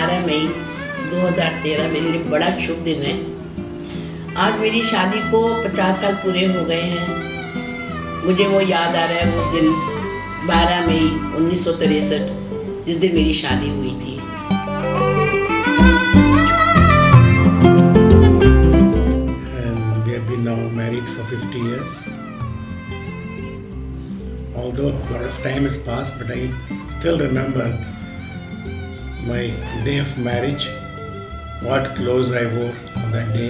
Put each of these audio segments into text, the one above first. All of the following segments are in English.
12 मई 2013 मेरे लिए बड़ा शुभ दिन है। आज मेरी शादी को 50 साल पूरे हो गए हैं। मुझे वो याद आ रहा है, वो दिन 12 मई 1963 जिस दिन मेरी शादी हुई थी। And we have been now married for 50 years. Although a lot of time has passed, but I still remember my day of marriage, what clothes I wore on that day.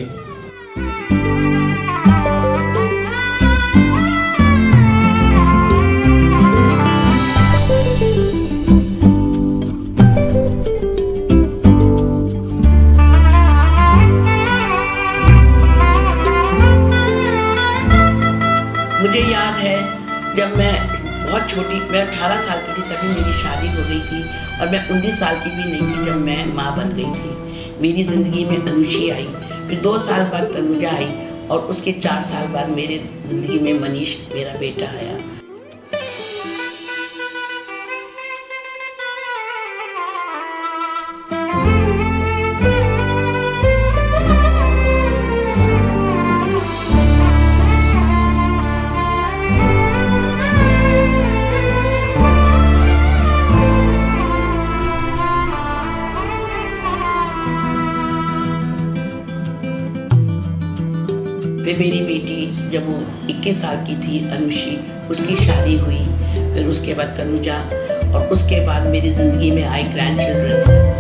मुझे याद है जब मैं बहुत छोटी, मैं 18 साल की थी तभी मेरी शादी हो गई थी, और मैं 19 साल की भी नहीं थी जब मैं माँ बन गई थी। मेरी ज़िंदगी में अनुषी आई, फिर 2 साल बाद तनुजा आई, और उसके 4 साल बाद मेरे ज़िंदगी में मनीष मेरा बेटा आया। फिर मेरी बेटी जब वो 21 साल की थी, अनुषी, उसकी शादी हुई। फिर उसके बाद तनुजा, और उसके बाद मेरी ज़िंदगी में आए ग्रैंड चिल्ड्रन।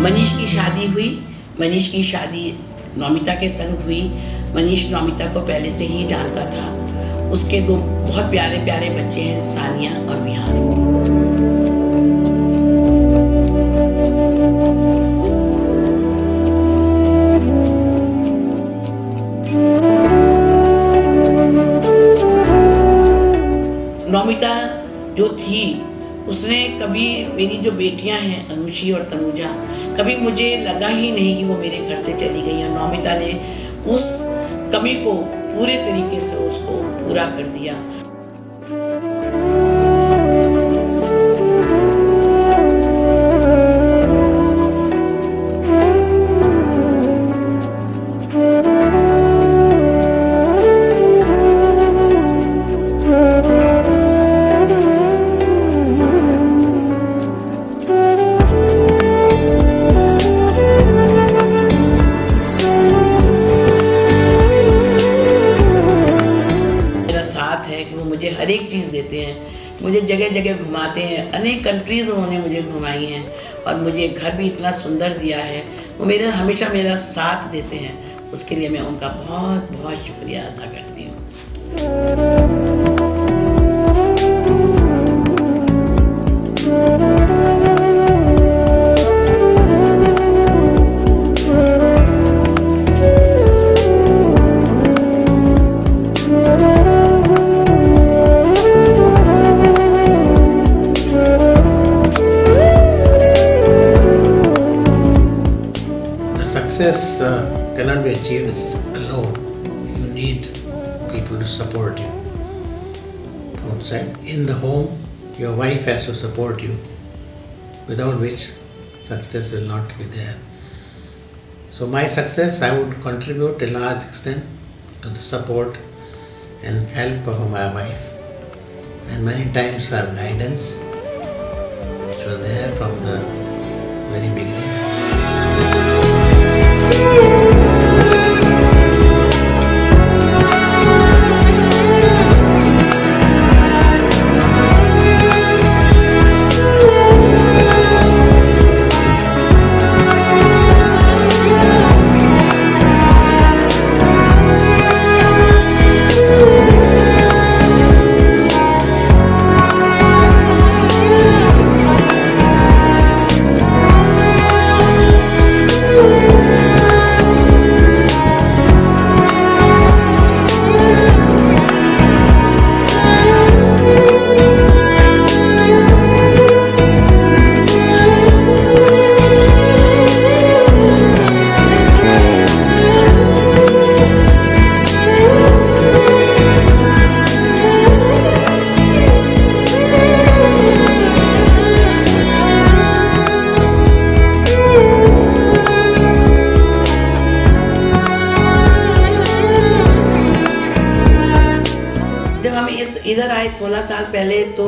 मनीष की शादी हुई। मनीष की शादी नौमिता के संग हुई। मनीष नौमिता को पहले से ही जानता था। उसके 2 बहुत प्यारे प्यारे बच्चे हैं, सानिया और विहान। नौमिता जो थी, उसने कभी, मेरी जो बेटियां हैं अनुषी और तनुजा, कभी मुझे लगा ही नहीं कि वो मेरे घर से चली गई है। नौमिता ने उस कमी को पूरे तरीके से उसको पूरा कर दिया। है कि वो मुझे हर एक चीज़ देते हैं, मुझे जगह जगह घुमाते हैं। अनेक कंट्रीज़ उन्होंने मुझे घुमाई हैं, और मुझे घर भी इतना सुंदर दिया है। वो मेरा हमेशा मेरा साथ देते हैं। उसके लिए मैं उनका बहुत बहुत शुक्रिया अदा करती हूँ। Success cannot be achieved alone. You need people to support you outside. In the home, your wife has to support you, without which success will not be there. So my success, I would contribute to a large extent to the support and help of my wife, and many times her guidance, which was there from the very beginning. इधर आए 16 साल पहले तो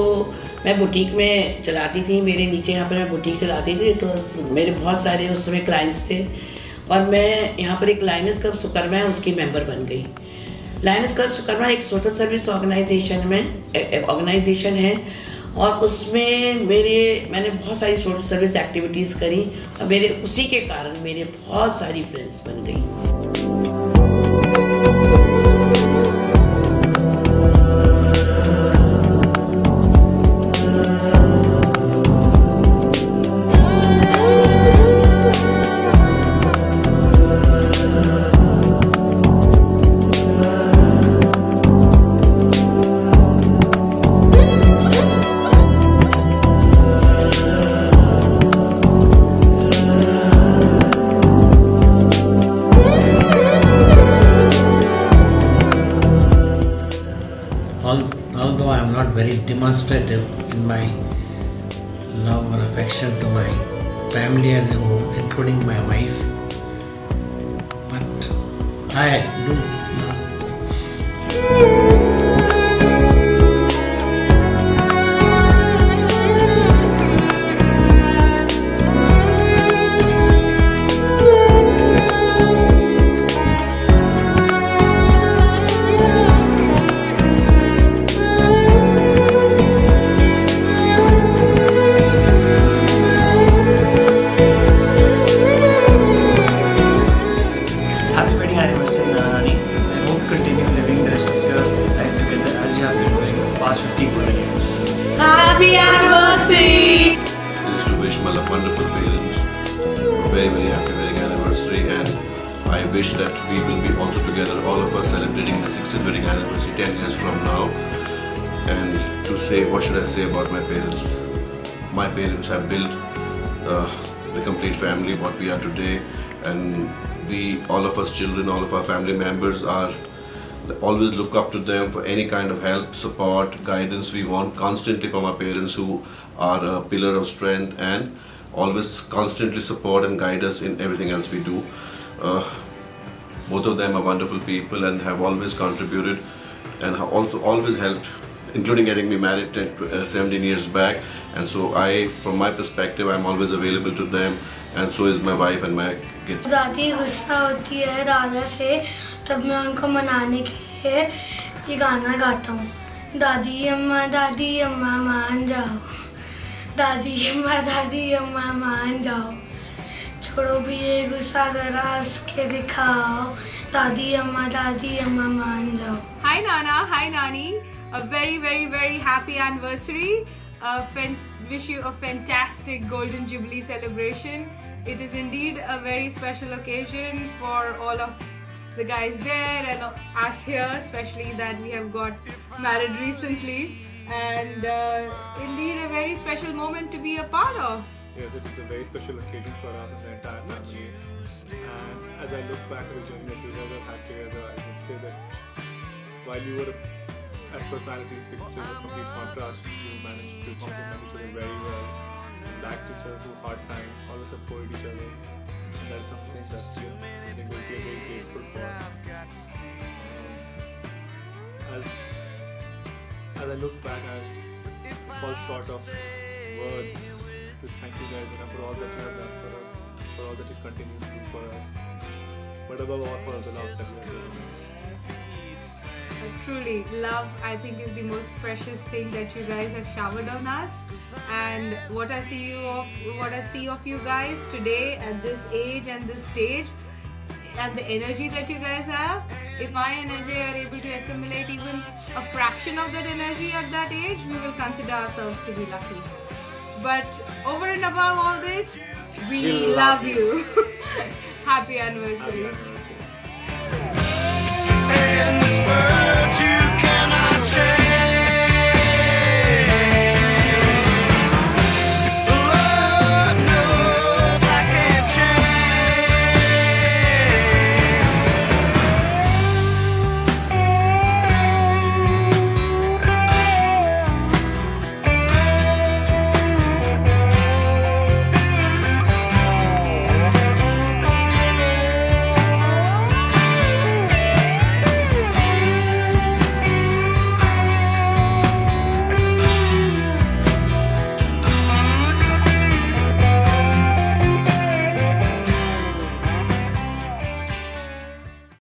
मैं boutique में चलाती थी, मेरे नीचे यहाँ पर मैं बुटीक चलाती थी। तो मेरे बहुत सारे उस समय क्लाइंट्स थे और मैं यहाँ पर एक लायनेस क्लब सुकरमा है उसकी मेंबर बन गई। लायनेस क्लब सुकरमा एक सोशल सर्विस ऑर्गेनाइजेशन है और उसमें मैंने बहुत सारी सोशल सर्विस एक्टिविटीज़ करी और मेरे उसी के कारण मेरे बहुत सारी फ्रेंड्स बन गई। Although I am not very demonstrative in my love or affection to my family as a whole, including my wife, but I do love. Happy anniversary! Just to wish my wonderful parents a very, very happy wedding anniversary, and I wish that we will be also together, all of us celebrating the 60th wedding anniversary 10 years from now. And to say, what should I say about my parents? My parents have built the complete family, what we are today, and we, all of us children, all of our family members are always look up to them for any kind of help, support, guidance we want constantly from our parents, who are a pillar of strength and always constantly support and guide us in everything else we do. Both of them are wonderful people and have always contributed and have also always helped, including getting me married 17 years back. And so from my perspective, I'm always available to them, and so is my wife and my kids. दादी गुस्सा होती है दादा से, तब मैं उनको मनाने के लिए ये गाना गाता हूँ। दादी अम्मा मान जाओ, दादी अम्मा मान जाओ, छोड़ो भी ये गुस्सा जरा हंस के दिखाओ, दादी अम्मा मान जाओ। Hi Nana, hi Nani. A very, very, very happy anniversary. Wish you a fantastic Golden Jubilee celebration. It is indeed a very special occasion for all of the guys there and us here, especially that we have got married recently, and indeed a very special moment to be a part of. Yes, it is a very special occasion for us and the entire family. And as I look back at the journey that you guys have had together, I would say that while you were as personalities pictures of complete contrast, you managed to complement each other very well and backed each other through hard times, always supported each other. And that is something that I think we'll be very grateful for. As I look back, I fall short of words to thank you guys for all that you have done for us, for all that you continue to do for us, but above all for the love that you have given us. Truly, love I think is the most precious thing that you guys have showered on us, and what I see of you guys today at this age and this stage, and the energy that you guys have. If I and Ajay are able to assimilate even a fraction of that energy at that age, we will consider ourselves to be lucky. But over and above all this, we love you. Happy anniversary. Happy anniversary.